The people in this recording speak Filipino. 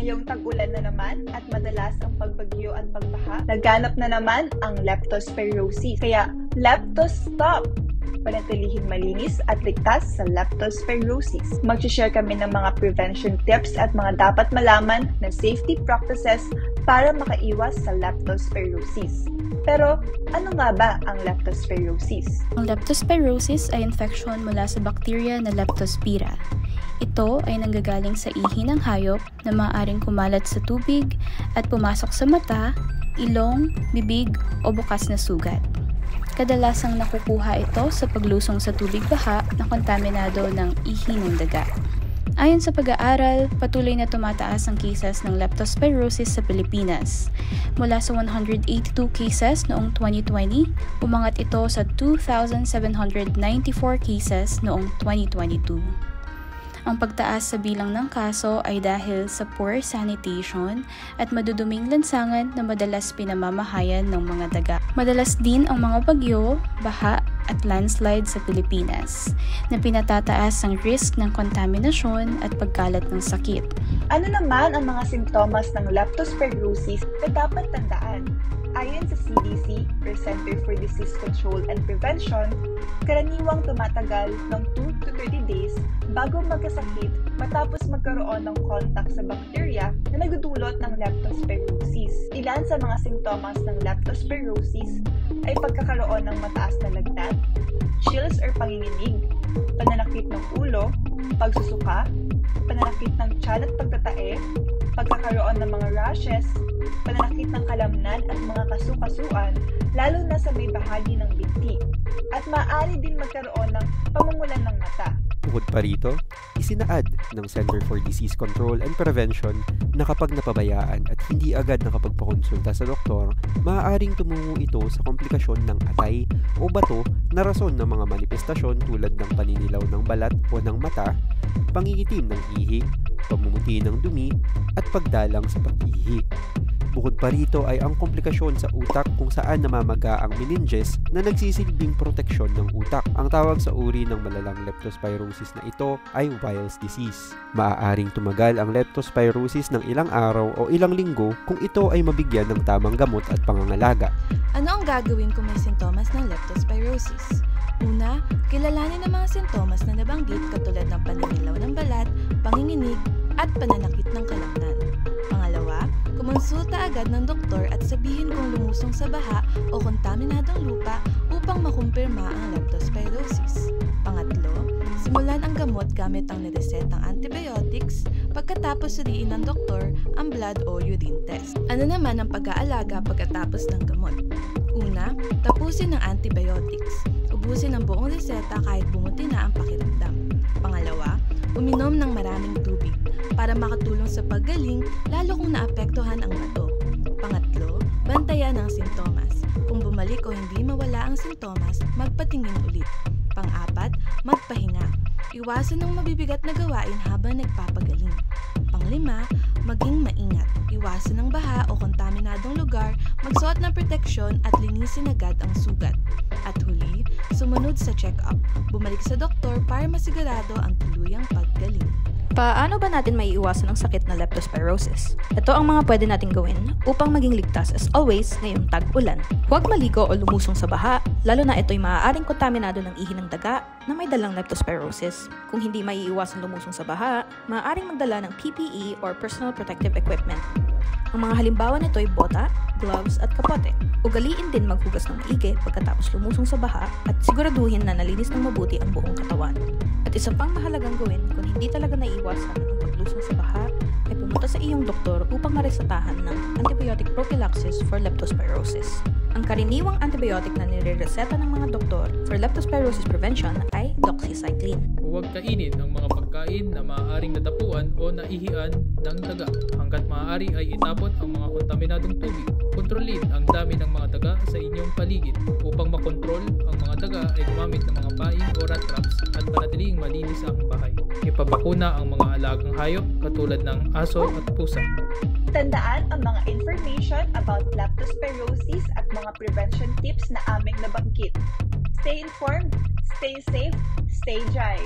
Ngayong tag-ulan na naman at madalas ang pagbagyo at pagbaha, laganap na naman ang leptospirosis. Kaya, Leptostop! Panatilihin malinis at ligtas sa leptospirosis. Mag-share kami ng mga prevention tips at mga dapat malaman na safety practices para makaiwas sa leptospirosis. Pero, ano nga ba ang leptospirosis? Ang leptospirosis ay infection mula sa bakterya na Leptospira. Ito ay nanggagaling sa ihi ng hayop na maaaring kumalat sa tubig at pumasok sa mata, ilong, bibig o bukas na sugat. Kadalasang nakukuha ito sa paglusong sa tubig baha na kontaminado ng ihi ng daga. Ayon sa pag-aaral, patuloy na tumataas ang cases ng leptospirosis sa Pilipinas. Mula sa 182 cases noong 2020, umangat ito sa 2,794 cases noong 2022. Ang pagtaas sa bilang ng kaso ay dahil sa poor sanitation at maduduming lansangan na madalas pinamamahayan ng mga daga. Madalas din ang mga bagyo, baha at landslide sa Pilipinas na pinatataas ang risk ng kontaminasyon at pagkalat ng sakit. Ano naman ang mga simptomas ng leptospirosis na dapat tandaan? Ayon sa CDC, or Center for Disease Control and Prevention, karaniwang tumatagal ng 2 to 30 days bago magkasakit matapos magkaroon ng contact sa bakterya na nagdudulot ng leptospirosis. Ilan sa mga simptomas ng leptospirosis ay pagkakaroon ng mataas na lagnat, chills or panginginig, pananakit ng ulo, pagsusuka, pananakit ng tiyan at pagtatae, pagkakaroon ng mga rashes, pananakit ng kalamnan at mga kasukasuan, lalo na sa may bahagi ng binti, at maaari din magkaroon ng pamumulan ng mata. Bukod pa rito, isinaad ng Center for Disease Control and Prevention na kapag napabayaan at hindi agad nakapagpakonsulta sa doktor, maaaring tumungo ito sa komplikasyon ng atay o bato na rason ng mga manifestasyon tulad ng paninilaw ng balat o ng mata, pangingitim ng ihi, pamumuti ng dumi, at pagdalang sa pag-ihi. Bukod pa rito ay ang komplikasyon sa utak kung saan namamaga ang meninges na nagsisilbing proteksyon ng utak. Ang tawag sa uri ng malalang leptospirosis na ito ay Weil's disease. Maaaring tumagal ang leptospirosis ng ilang araw o ilang linggo kung ito ay mabigyan ng tamang gamot at pangangalaga. Ano ang gagawin kung may sintomas ng leptospirosis? Una, kilalanin ang mga sintomas na nabanggit katulad ng paninilaw ng balat, panginginig, at pananakit ng kalamnan. Pangalawa, kumonsulta agad ng doktor at sabihin kung lumusong sa baha o kontaminadong lupa upang makumpirma ang leptospirosis. Pangatlo, simulan ang gamot gamit ang niresetang antibiotics pagkatapos suriin ng doktor ang blood o urine test. Ano naman ang pag-aalaga pagkatapos ng gamot? Una, tapusin ang antibiotics. Ubusin ang buong reseta kahit bumuti na ang pakiramdam. Pangalawa, uminom ng maraming tubig para makatulong sa paggaling lalo kung naapektuhan ang bato. Pangatlo, bantayan ang sintomas. Kung bumalik o hindi mawala ang sintomas, magpatingin ulit. Pang-apat, magpahinga. Iwasan ng mabibigat na gawain habang nagpapagaling. Panglima, maging maingat. Iwasan ng baha o kontaminadong lugar, magsuot ng proteksyon at linisin agad ang sugat. At huli, sumunod sa check-up. Bumalik sa doktor para masigurado ang tuluyang paggaling. Paano ba natin maiiwasan ang sakit na leptospirosis? Ito ang mga pwede nating gawin upang maging ligtas as always ngayong tag-ulan. Huwag maligo o lumusong sa baha, lalo na ito'y maaaring kontaminado ng ihi ng daga na may dalang leptospirosis. Kung hindi maiiwasan lumusong sa baha, maaaring magdala ng PPE or personal protective equipment. Ang mga halimbawa nito ay bota, gloves at kapote. Ugaliin din maghugas ng maigi pagkatapos lumusong sa baha at siguraduhin na nalinis ng mabuti ang buong katawan. At isa pang mahalagang gawin kung hindi talaga naiiwasan ang paglusong sa baha ay pumunta sa iyong doktor upang maresetahan ng antibiotic prophylaxis for leptospirosis. Ang karaniwang antibiotic na nirereseta ng mga doktor for leptospirosis prevention ay doxycycline. Huwag kainin ang mga pagkain na maaaring nadapuan o naihian ng daga. Hanggat maaari ay itapon ang mga kontaminadong tubig. Kontrolin ang dami ng mga daga sa inyong paligid. Upang makontrol ang mga daga ay gumamit ng mga pain o rat traps at panatiling malinis ang bahay. Ipabakuna ang mga alagang hayop katulad ng aso at pusa. Tandaan ang mga information about leptospirosis at mga prevention tips na aming nabanggit. Stay informed, stay safe, stay dry.